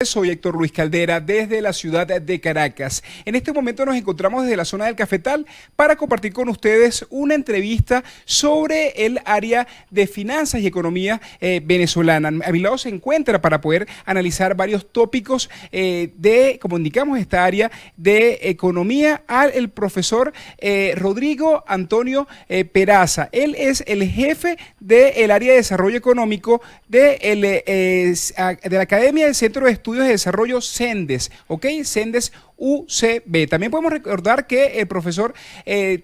Soy Héctor Luis Caldera desde la ciudad de Caracas. En este momento nos encontramos desde la zona del Cafetal para compartir con ustedes una entrevista sobre el área de finanzas y economía venezolana. A mi lado se encuentra para poder analizar varios tópicos como indicamos, esta área de economía al profesor Rodrigo Antonio Peraza. Él es el jefe del área de desarrollo económico de la Academia del Centro de Estudios de Desarrollo CENDES, ¿ok? CENDES UCB. También podemos recordar que el profesor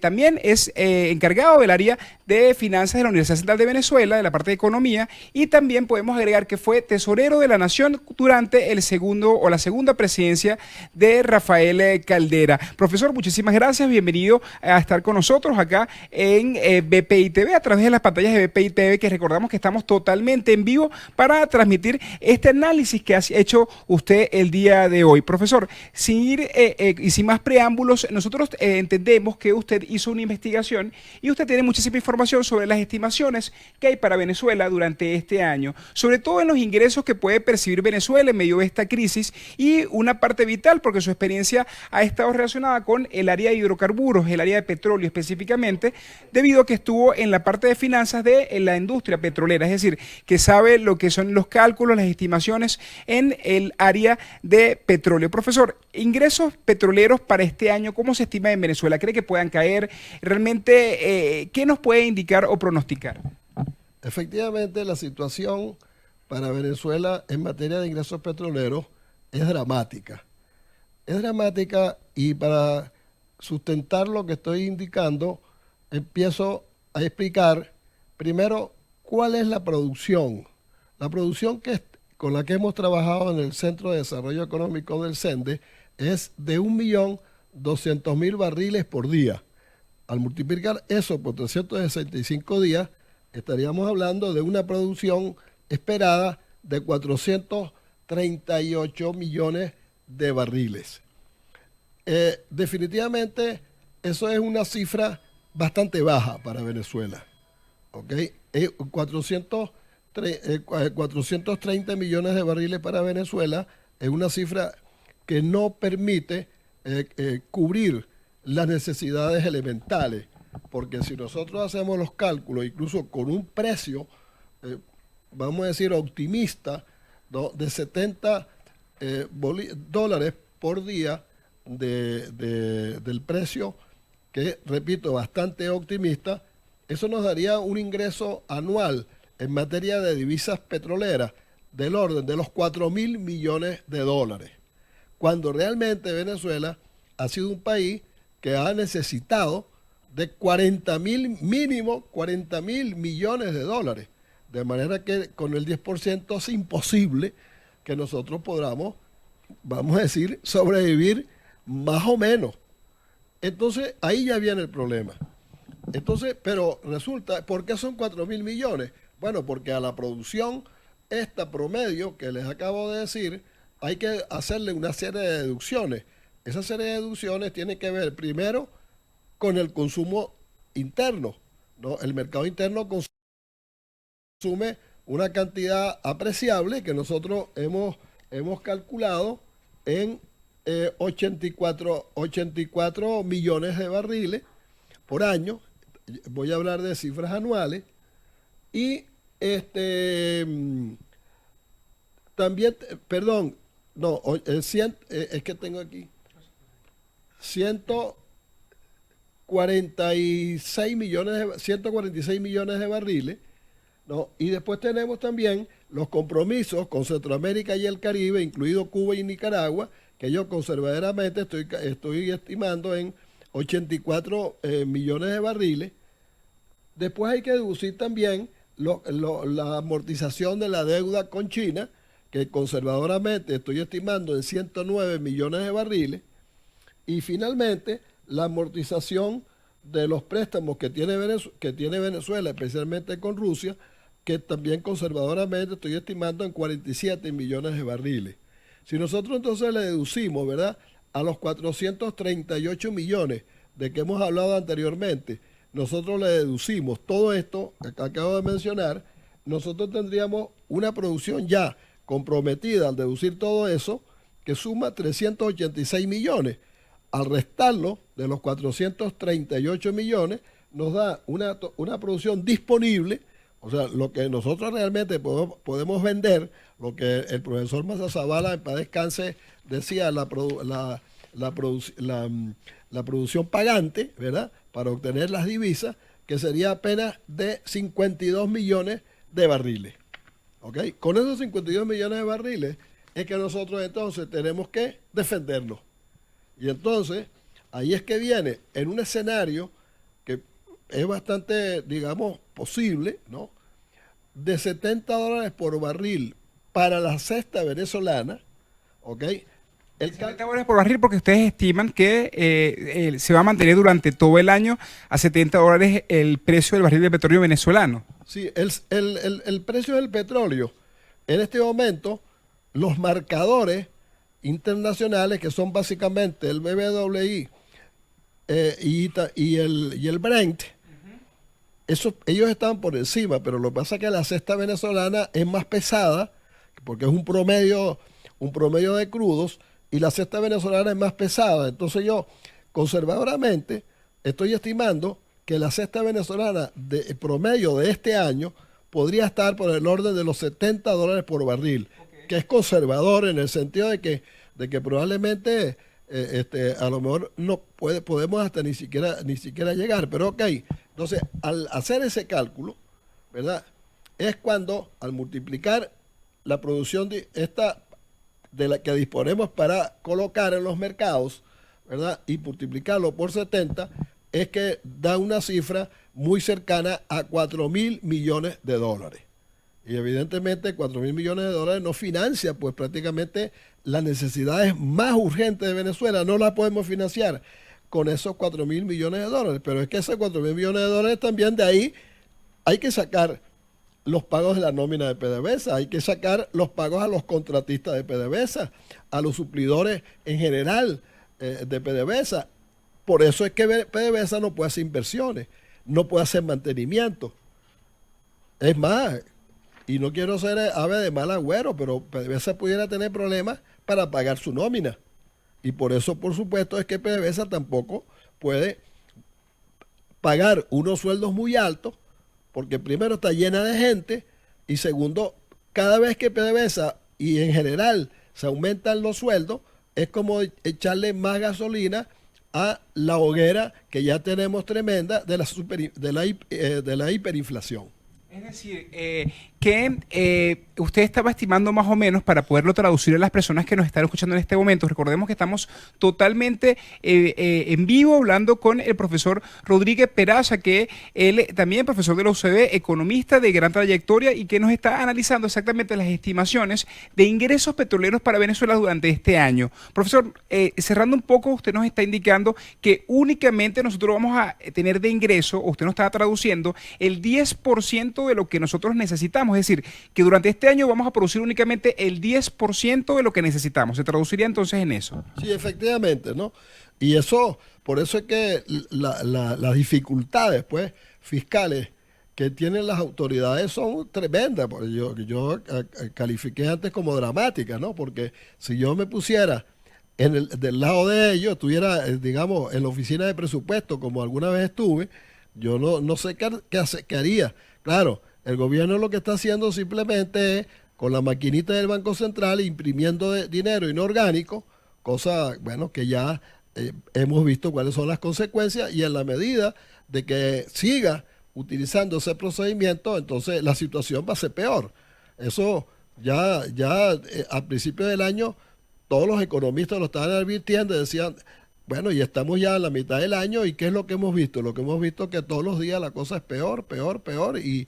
también es encargado del área de finanzas de la Universidad Central de Venezuela, de la parte de economía, y también podemos agregar que fue tesorero de la Nación durante la segunda presidencia de Rafael Caldera. Profesor, muchísimas gracias, bienvenido a estar con nosotros acá en BPI TV, a través de las pantallas de BPI TV, que recordamos que estamos totalmente en vivo para transmitir este análisis que ha hecho usted el día de hoy. Profesor, sin ir y sin más preámbulos, nosotros entendemos que usted hizo una investigación y usted tiene muchísima información sobre las estimaciones que hay para Venezuela durante este año, sobre todo en los ingresos que puede percibir Venezuela en medio de esta crisis, y una parte vital porque su experiencia ha estado relacionada con el área de hidrocarburos, el área de petróleo específicamente, debido a que estuvo en la parte de finanzas de la industria petrolera, es decir, que sabe lo que son los cálculos, las estimaciones en el área de petróleo. Profesor, ingresos petroleros para este año, ¿cómo se estima en Venezuela? ¿Cree que puedan caer? Realmente, ¿qué nos puede indicar o pronosticar? Efectivamente, la situación para Venezuela en materia de ingresos petroleros es dramática. Es dramática, y para sustentar lo que estoy indicando, empiezo a explicar primero cuál es la producción. La producción con la que hemos trabajado en el Centro de Desarrollo Económico del CENDE es de 1.200.000 barriles por día. Al multiplicar eso por 365 días, estaríamos hablando de una producción esperada de 438 millones de barriles. Definitivamente, eso es una cifra bastante baja para Venezuela. ¿Okay? 430 millones de barriles para Venezuela es una cifra que no permite cubrir las necesidades elementales, porque si nosotros hacemos los cálculos, incluso con un precio, vamos a decir, optimista, ¿no?, de 70 dólares por día del precio, que repito, bastante optimista, eso nos daría un ingreso anual en materia de divisas petroleras del orden de los 4.000 millones de dólares, cuando realmente Venezuela ha sido un país que ha necesitado de mínimo 40.000 millones de dólares, de manera que con el 10% es imposible que nosotros podamos, vamos a decir, sobrevivir más o menos. Entonces, ahí ya viene el problema. Entonces, pero resulta, ¿por qué son 4.000 millones? Bueno, porque a la producción esta promedio que les acabo de decir, hay que hacerle una serie de deducciones. Esa serie de deducciones tiene que ver primero con el consumo interno, ¿no? El mercado interno consume una cantidad apreciable que nosotros hemos calculado en 84 millones de barriles por año. Voy a hablar de cifras anuales. Y también, perdón, no, es que tengo aquí 146 millones de barriles, ¿no? Y después tenemos también los compromisos con Centroamérica y el Caribe, incluido Cuba y Nicaragua, que yo conservadoramente estoy estimando en 84 millones de barriles. Después hay que deducir también la amortización de la deuda con China, que conservadoramente estoy estimando en 109 millones de barriles. Y finalmente, la amortización de los préstamos que tiene Venezuela, especialmente con Rusia, que también conservadoramente estoy estimando en 47 millones de barriles. Si nosotros entonces le deducimos, ¿verdad?, a los 438 millones de que hemos hablado anteriormente, nosotros le deducimos todo esto que acabo de mencionar, nosotros tendríamos una producción ya comprometida al deducir todo eso, que suma 386 millones. Al restarlo de los 438 millones, nos da una producción disponible, o sea, lo que nosotros realmente podemos vender, lo que el profesor Maza-Zavala, en paz descanse, decía, la producción pagante, ¿verdad?, para obtener las divisas, que sería apenas de 52 millones de barriles. ¿Ok? Con esos 52 millones de barriles es que nosotros entonces tenemos que defenderlos. Y entonces, ahí es que viene, en un escenario que es bastante, digamos, posible, ¿no?, de $70 por barril para la cesta venezolana, ¿ok? $70 por barril, porque ustedes estiman que se va a mantener durante todo el año a $70 el precio del barril de petróleo venezolano. Sí, el precio del petróleo, en este momento, los marcadores internacionales, que son básicamente el BBWI y el Brent, ellos están por encima, pero lo que pasa es que la cesta venezolana es más pesada, porque es un promedio de crudos, y la cesta venezolana es más pesada. Entonces yo, conservadoramente, estoy estimando que la cesta venezolana de promedio de este año podría estar por el orden de los $70 por barril, que es conservador en el sentido de que probablemente a lo mejor no podemos hasta ni siquiera llegar, pero ok. Entonces, al hacer ese cálculo, ¿verdad?, es cuando al multiplicar la producción de la que disponemos para colocar en los mercados, ¿verdad?, y multiplicarlo por 70, es que da una cifra muy cercana a 4.000 millones de dólares. Y evidentemente 4.000 millones de dólares no financia pues prácticamente las necesidades más urgentes de Venezuela, no las podemos financiar con esos 4.000 millones de dólares, pero es que esos 4.000 millones de dólares también de ahí hay que sacar los pagos de la nómina de PDVSA, hay que sacar los pagos a los contratistas de PDVSA, a los suplidores en general de PDVSA. Por eso es que PDVSA no puede hacer inversiones, no puede hacer mantenimiento. Es más, y no quiero ser ave de mal agüero, pero PDVSA pudiera tener problemas para pagar su nómina. Y por eso, por supuesto, es que PDVSA tampoco puede pagar unos sueldos muy altos, porque primero está llena de gente, y segundo, cada vez que PDVSA y en general se aumentan los sueldos, es como echarle más gasolina a la hoguera que ya tenemos tremenda de la hiperinflación. Es decir, que usted estaba estimando más o menos, para poderlo traducir a las personas que nos están escuchando en este momento. Recordemos que estamos totalmente en vivo hablando con el profesor Rodríguez Peraza, que él también profesor de la UCB, economista de gran trayectoria, y que nos está analizando exactamente las estimaciones de ingresos petroleros para Venezuela durante este año. Profesor, cerrando un poco, usted nos está indicando que únicamente nosotros vamos a tener de ingreso, o usted nos está traduciendo, el 10% de lo que nosotros necesitamos. Es decir, que durante este año vamos a producir únicamente el 10% de lo que necesitamos. ¿Se traduciría entonces en eso? Sí, efectivamente, ¿no? Y eso, por eso es que las dificultades, pues, fiscales que tienen las autoridades son tremendas. Yo califiqué antes como dramáticas, ¿no? Porque si yo me pusiera del lado de ellos, estuviera, digamos, en la oficina de presupuesto, como alguna vez estuve, yo no sé qué haría. Claro, el gobierno lo que está haciendo simplemente es, con la maquinita del Banco Central, imprimiendo dinero inorgánico, cosa, bueno, que ya hemos visto cuáles son las consecuencias, y en la medida de que siga utilizando ese procedimiento, entonces la situación va a ser peor. Eso ya al principio del año todos los economistas lo estaban advirtiendo y decían, bueno, y estamos ya a la mitad del año, ¿y qué es lo que hemos visto? Lo que hemos visto es que todos los días la cosa es peor, y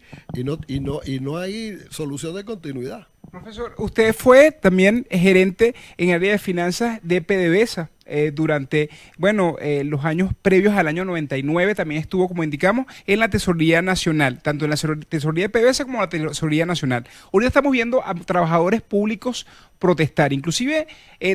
no hay solución de continuidad. Profesor, usted fue también gerente en área de finanzas de PDVSA durante, los años previos al año 99, también estuvo, como indicamos, en la Tesorería Nacional, tanto en la Tesorería de PDVSA como en la Tesorería Nacional. Ahorita estamos viendo a trabajadores públicos protestar. Inclusive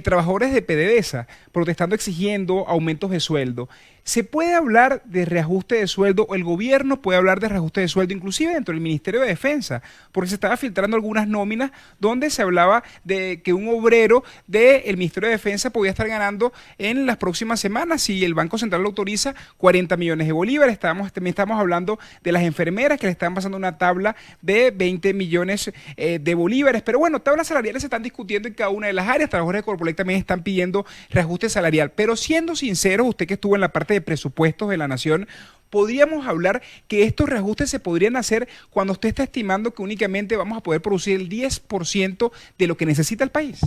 trabajadores de PDVSA protestando, exigiendo aumentos de sueldo. ¿Se puede hablar de reajuste de sueldo o el gobierno puede hablar de reajuste de sueldo inclusive dentro del Ministerio de Defensa? Porque se estaba filtrando algunas nóminas donde se hablaba de que un obrero del Ministerio de Defensa podía estar ganando en las próximas semanas, si el Banco Central lo autoriza, 40 millones de bolívares. También estamos hablando de las enfermeras que le están pasando una tabla de 20 millones de bolívares. Pero bueno, tablas salariales se están discutiendo en cada una de las áreas. Trabajadores de Corpolec también están pidiendo reajuste salarial. Pero siendo sinceros, usted que estuvo en la parte de presupuestos de la Nación, podríamos hablar que estos reajustes se podrían hacer cuando usted está estimando que únicamente vamos a poder producir el 10% de lo que necesita el país.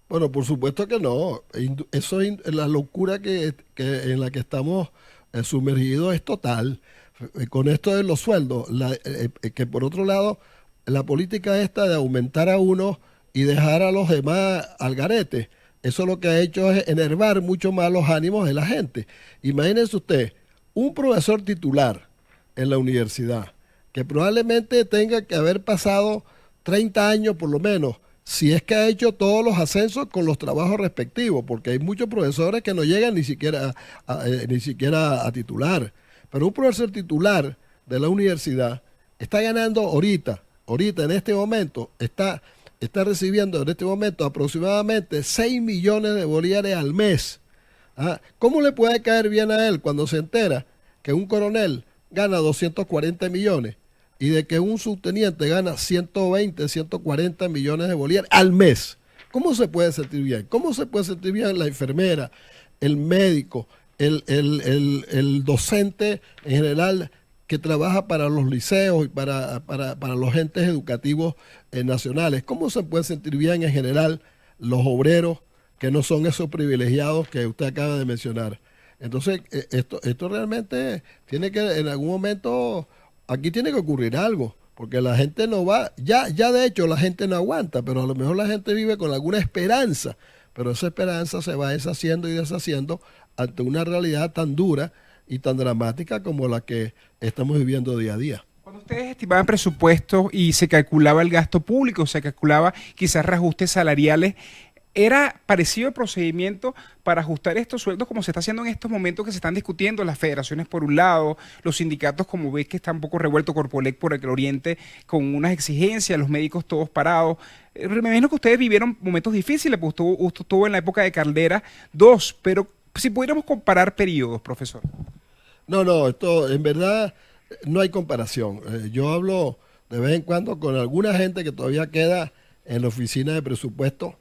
Bueno, por supuesto que no. Eso es la locura en la que estamos sumergidos es total. Con esto de los sueldos, que por otro lado, la política esta de aumentar a unos y dejar a los demás al garete, eso lo que ha hecho es enervar mucho más los ánimos de la gente. Imagínense usted, un profesor titular en la universidad, que probablemente tenga que haber pasado 30 años por lo menos, si es que ha hecho todos los ascensos con los trabajos respectivos, porque hay muchos profesores que no llegan ni siquiera a titular. Pero un profesor titular de la universidad está ganando ahorita en este momento, está recibiendo en este momento aproximadamente 6 millones de bolívares al mes. ¿Cómo le puede caer bien a él cuando se entera que un coronel gana 240 millones y de que un subteniente gana 120, 140 millones de bolívares al mes? ¿Cómo se puede sentir bien? ¿Cómo se puede sentir bien la enfermera, el médico, el docente en general que trabaja para los liceos y para los entes educativos nacionales? ¿Cómo se puede sentir bien en general los obreros que no son esos privilegiados que usted acaba de mencionar? Entonces, esto realmente tiene que, en algún momento, aquí tiene que ocurrir algo, porque la gente no va, ya de hecho la gente no aguanta, pero a lo mejor la gente vive con alguna esperanza, pero esa esperanza se va deshaciendo y deshaciendo ante una realidad tan dura y tan dramática como la que estamos viviendo día a día. Cuando ustedes estimaban presupuestos y se calculaba el gasto público, se calculaba quizás reajustes salariales, ¿era parecido el procedimiento para ajustar estos sueldos como se está haciendo en estos momentos que se están discutiendo las federaciones por un lado, los sindicatos como ves que está un poco revuelto, Corpolec por el oriente con unas exigencias, los médicos todos parados? Me imagino que ustedes vivieron momentos difíciles, pues usted estuvo en la época de Caldera 2, pero si pudiéramos comparar periodos, profesor. No, esto en verdad no hay comparación. Yo hablo de vez en cuando con alguna gente que todavía queda en la oficina de presupuesto.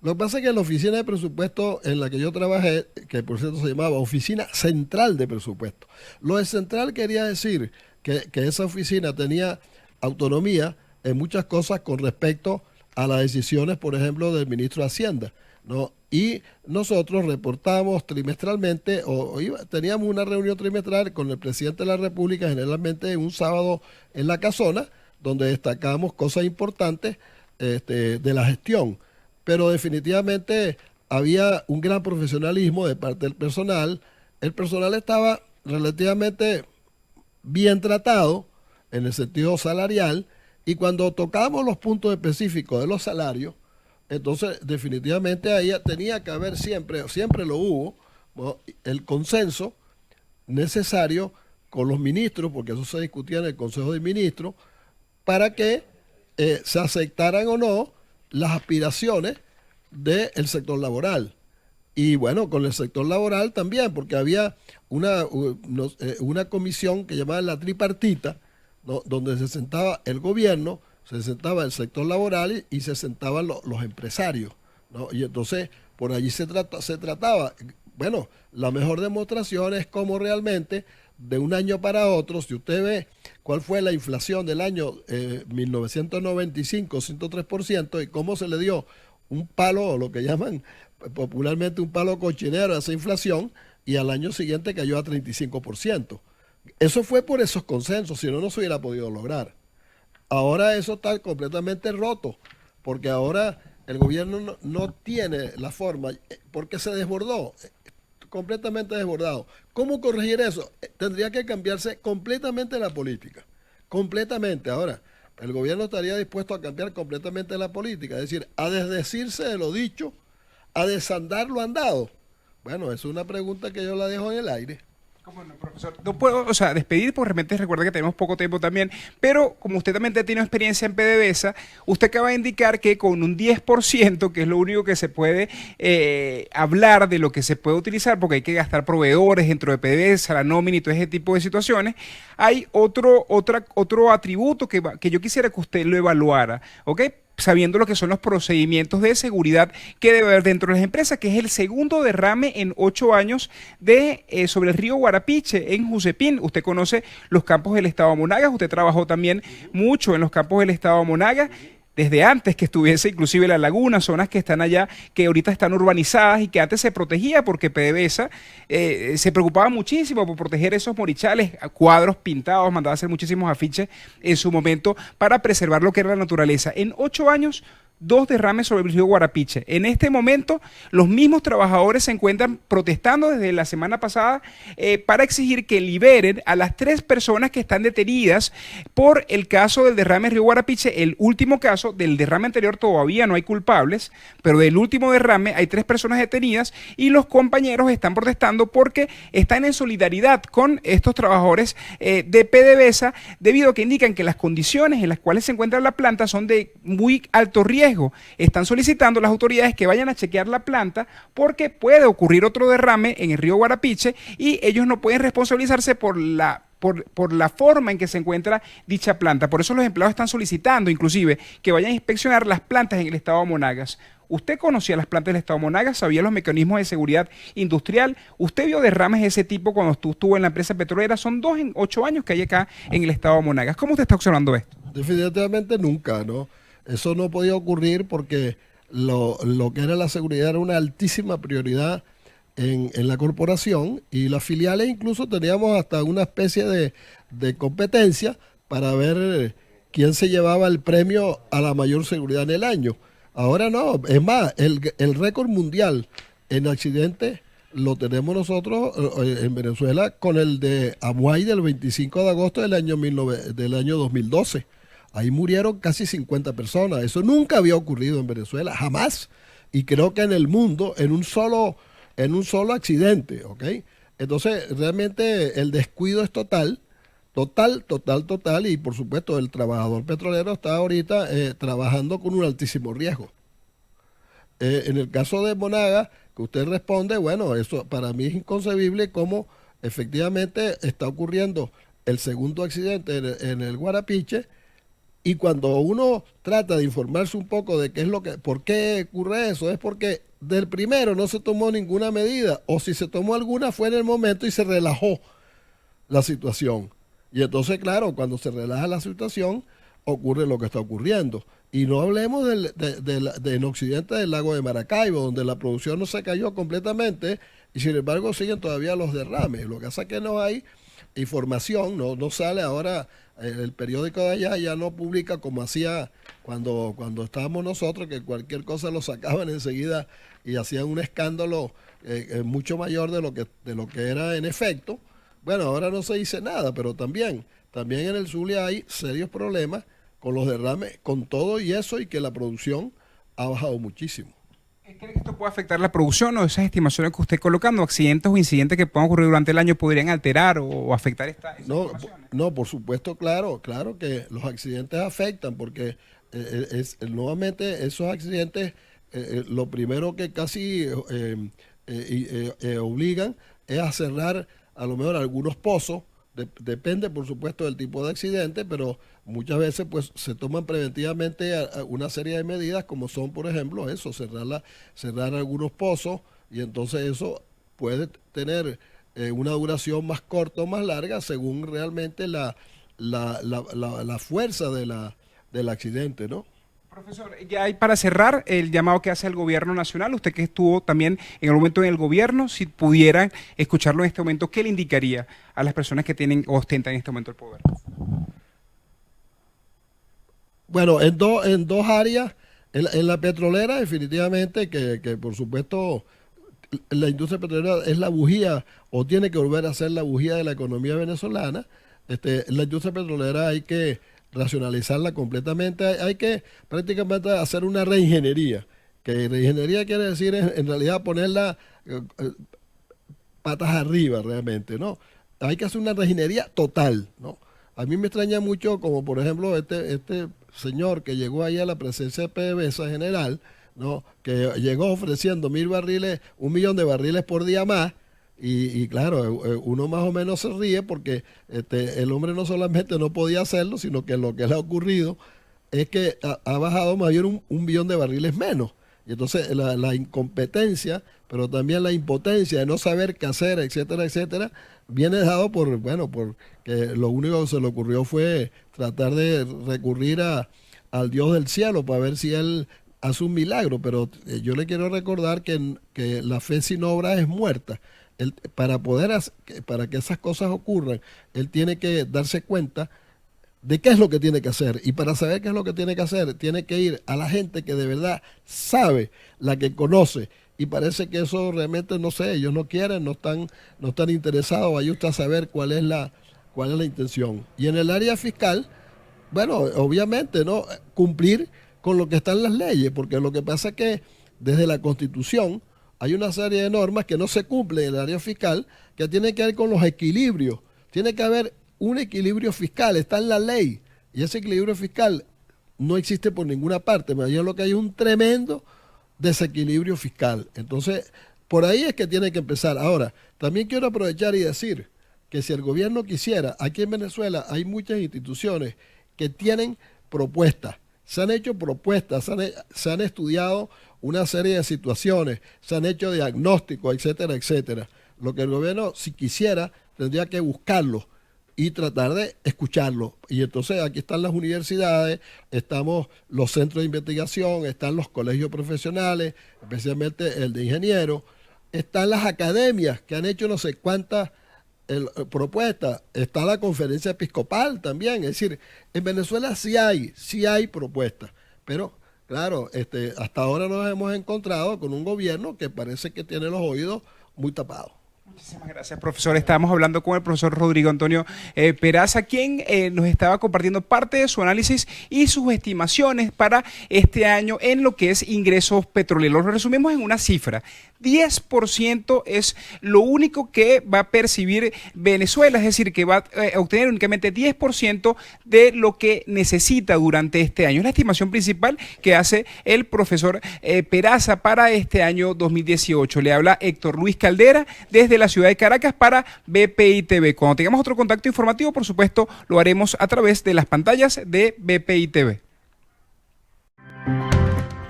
Lo que pasa es que en la oficina de presupuesto en la que yo trabajé, que por cierto se llamaba Oficina Central de Presupuesto, lo de central quería decir que esa oficina tenía autonomía en muchas cosas con respecto a las decisiones, por ejemplo, del ministro de Hacienda, ¿no? Y nosotros reportábamos trimestralmente, teníamos una reunión trimestral con el presidente de la República, generalmente un sábado en la casona, donde destacábamos cosas importantes de la gestión. Pero definitivamente había un gran profesionalismo de parte del personal. El personal estaba relativamente bien tratado en el sentido salarial, y cuando tocábamos los puntos específicos de los salarios, entonces definitivamente ahí tenía que haber siempre lo hubo, ¿no?, el consenso necesario con los ministros, porque eso se discutía en el Consejo de Ministros, para que se aceptaran o no las aspiraciones del sector laboral. Y bueno, con el sector laboral también, porque había una comisión que llamaban la tripartita, ¿no?, donde se sentaba el gobierno, se sentaba el sector laboral y se sentaban los empresarios, ¿no? Y entonces por allí se trataba. Bueno, la mejor demostración es cómo realmente de un año para otro, si usted ve cuál fue la inflación del año 1995, 103%, y cómo se le dio un palo, o lo que llaman popularmente un palo cochinero a esa inflación, y al año siguiente cayó a 35%. Eso fue por esos consensos, si no, no se hubiera podido lograr. Ahora eso está completamente roto, porque ahora el gobierno no tiene la forma, porque se desbordó, completamente desbordado. ¿Cómo corregir eso? Tendría que cambiarse completamente la política, completamente. Ahora, el gobierno estaría dispuesto a cambiar completamente la política, es decir, a desdecirse de lo dicho, a desandar lo andado. Bueno, es una pregunta que yo la dejo en el aire. ¿Cómo no, profesor? No puedo, o sea, despedir porque realmente recuerda que tenemos poco tiempo también, pero como usted también tiene experiencia en PDVSA, usted acaba de indicar que con un 10%, que es lo único que se puede hablar de lo que se puede utilizar, porque hay que gastar proveedores dentro de PDVSA, la nómina y todo ese tipo de situaciones, hay otro atributo que yo quisiera que usted lo evaluara, ¿ok? Sabiendo lo que son los procedimientos de seguridad que debe haber dentro de las empresas, que es el segundo derrame en 8 años sobre el río Guarapiche en Jusepín. Usted conoce los campos del estado Monagas, usted trabajó también mucho en los campos del estado Monagas, desde antes que estuviese inclusive la laguna, zonas que están allá, que ahorita están urbanizadas y que antes se protegía porque PDVSA se preocupaba muchísimo por proteger esos morichales, cuadros pintados, mandaba a hacer muchísimos afiches en su momento para preservar lo que era la naturaleza. En 8 años, 2 derrames sobre el río Guarapiche. En este momento, los mismos trabajadores se encuentran protestando desde la semana pasada para exigir que liberen a las 3 personas que están detenidas por el caso del derrame del río Guarapiche. El último caso del derrame anterior todavía no hay culpables, pero del último derrame hay 3 personas detenidas y los compañeros están protestando porque están en solidaridad con estos trabajadores de PDVSA debido a que indican que las condiciones en las cuales se encuentra la planta son de muy alto riesgo. Están solicitando a las autoridades que vayan a chequear la planta porque puede ocurrir otro derrame en el río Guarapiche y ellos no pueden responsabilizarse por la forma en que se encuentra dicha planta. Por eso los empleados están solicitando inclusive que vayan a inspeccionar las plantas en el estado de Monagas. ¿Usted conocía las plantas del estado de Monagas? ¿Sabía los mecanismos de seguridad industrial? ¿Usted vio derrames de ese tipo cuando estuvo en la empresa petrolera? Son 2 en 8 años que hay acá en el estado de Monagas. ¿Cómo usted está observando esto? Definitivamente nunca, ¿no? Eso no podía ocurrir porque lo que era la seguridad era una altísima prioridad en la corporación y las filiales incluso teníamos hasta una especie de competencia para ver quién se llevaba el premio a la mayor seguridad en el año. Ahora no, es más, el récord mundial en accidentes lo tenemos nosotros en Venezuela con el de Amuay del 25 de agosto del año 2012. Ahí murieron casi 50 personas. Eso nunca había ocurrido en Venezuela, jamás. Y creo que en el mundo, en un solo accidente, ¿ok? Entonces, realmente el descuido es total. Y por supuesto, el trabajador petrolero está ahorita trabajando con un altísimo riesgo. En el caso de Monagas, que usted responde, bueno, eso para mí es inconcebible cómo efectivamente está ocurriendo el segundo accidente en el Guarapiche. Y cuando uno trata de informarse un poco de por qué ocurre eso, es porque del primero no se tomó ninguna medida, o si se tomó alguna fue en el momento y se relajó la situación. Y entonces, claro, cuando se relaja la situación, ocurre lo que está ocurriendo. Y no hablemos en occidente del lago de Maracaibo, donde la producción no se cayó completamente, y sin embargo siguen todavía los derrames. Lo que pasa es que no hay información, no sale ahora. El periódico de allá ya no publica como hacía cuando estábamos nosotros, que cualquier cosa lo sacaban enseguida y hacían un escándalo mucho mayor de lo que era en efecto. Bueno, ahora no se dice nada, pero también en el Zulia hay serios problemas con los derrames, con todo y eso, y que la producción ha bajado muchísimo. ¿Cree que esto puede afectar la producción o esas estimaciones que usted está colocando? ¿Accidentes o incidentes que puedan ocurrir durante el año podrían alterar o afectar estas informaciones? No, por supuesto, claro que los accidentes afectan porque nuevamente esos accidentes, lo primero que casi obligan es a cerrar a lo mejor algunos pozos. Depende, por supuesto, del tipo de accidente, pero muchas veces pues se toman preventivamente una serie de medidas, como son, por ejemplo, eso, cerrar algunos pozos, y entonces eso puede tener una duración más corta o más larga según realmente la fuerza del accidente, ¿no? Profesor, ya hay para cerrar el llamado que hace el gobierno nacional, usted que estuvo también en el momento en el gobierno, si pudieran escucharlo en este momento, ¿qué le indicaría a las personas que tienen o ostentan en este momento el poder? Bueno, en dos áreas, en la petrolera definitivamente que por supuesto la industria petrolera es la bujía o tiene que volver a ser la bujía de la economía venezolana. La industria petrolera hay que racionalizarla completamente. Hay que prácticamente hacer una reingeniería, que reingeniería quiere decir en realidad ponerla patas arriba realmente, ¿no? Hay que hacer una reingeniería total, ¿no? A mí me extraña mucho como por ejemplo este señor que llegó ahí a la presencia de PDVSA general, ¿no? Que llegó ofreciendo 1 millón de barriles por día más. Y claro, uno más o menos se ríe porque el hombre no solamente no podía hacerlo, sino que lo que le ha ocurrido es que ha bajado más bien 1 billón de barriles menos. Y entonces la incompetencia, pero también la impotencia de no saber qué hacer, etcétera, etcétera, viene dado por que lo único que se le ocurrió fue tratar de recurrir al Dios del cielo para ver si él hace un milagro. Pero yo le quiero recordar que la fe sin obra es muerta. Para que esas cosas ocurran, él tiene que darse cuenta de qué es lo que tiene que hacer. Y para saber qué es lo que tiene que hacer, tiene que ir a la gente que de verdad sabe, la que conoce. Y parece que eso realmente, no sé, ellos no quieren, no están interesados. Vaya usted a saber cuál es la intención. Y en el área fiscal, bueno, obviamente, ¿no? Cumplir con lo que están las leyes, porque lo que pasa es que desde la Constitución hay una serie de normas que no se cumplen en el área fiscal, que tienen que ver con los equilibrios. Tiene que haber un equilibrio fiscal, está en la ley, y ese equilibrio fiscal no existe por ninguna parte. Más bien lo que hay es un tremendo desequilibrio fiscal. Entonces, por ahí es que tiene que empezar. Ahora, también quiero aprovechar y decir que si el gobierno quisiera, aquí en Venezuela hay muchas instituciones que tienen propuestas, se han hecho propuestas, se han estudiado una serie de situaciones, se han hecho diagnósticos, etcétera, etcétera. Lo que el gobierno, si quisiera, tendría que buscarlo y tratar de escucharlo. Y entonces aquí están las universidades, estamos los centros de investigación, están los colegios profesionales, especialmente el de ingenieros, están las academias que han hecho no sé cuántas propuestas, está la conferencia episcopal también. Es decir, en Venezuela sí hay propuestas, pero claro, hasta ahora nos hemos encontrado con un gobierno que parece que tiene los oídos muy tapados. Muchísimas gracias, profesor. Estábamos hablando con el profesor Rodrigo Antonio Peraza, quien nos estaba compartiendo parte de su análisis y sus estimaciones para este año en lo que es ingresos petroleros. Lo resumimos en una cifra. 10% es lo único que va a percibir Venezuela, es decir, que va a obtener únicamente 10% de lo que necesita durante este año. Es la estimación principal que hace el profesor Peraza para este año 2018. Le habla Héctor Luis Caldera desde la ciudad de Caracas para BPI TV. Cuando tengamos otro contacto informativo, por supuesto, lo haremos a través de las pantallas de BPI TV.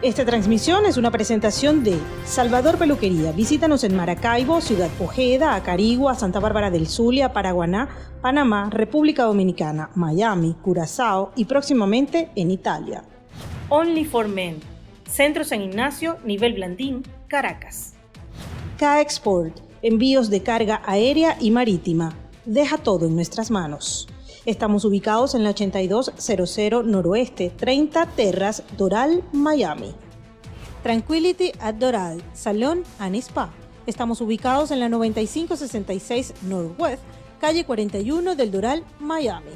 Esta transmisión es una presentación de Salvador Peluquería. Visítanos en Maracaibo, Ciudad Ojeda, Acarigua, Santa Bárbara del Zulia, Paraguaná, Panamá, República Dominicana, Miami, Curazao y próximamente en Italia. Only for Men. Centro San Ignacio, nivel Blandín, Caracas. K-Export. Envíos de carga aérea y marítima. Deja todo en nuestras manos. Estamos ubicados en la 8200 Noroeste, 30 Terras, Doral, Miami. Tranquility at Doral, Salón and Spa. Estamos ubicados en la 9566 Northwest, calle 41 del Doral, Miami.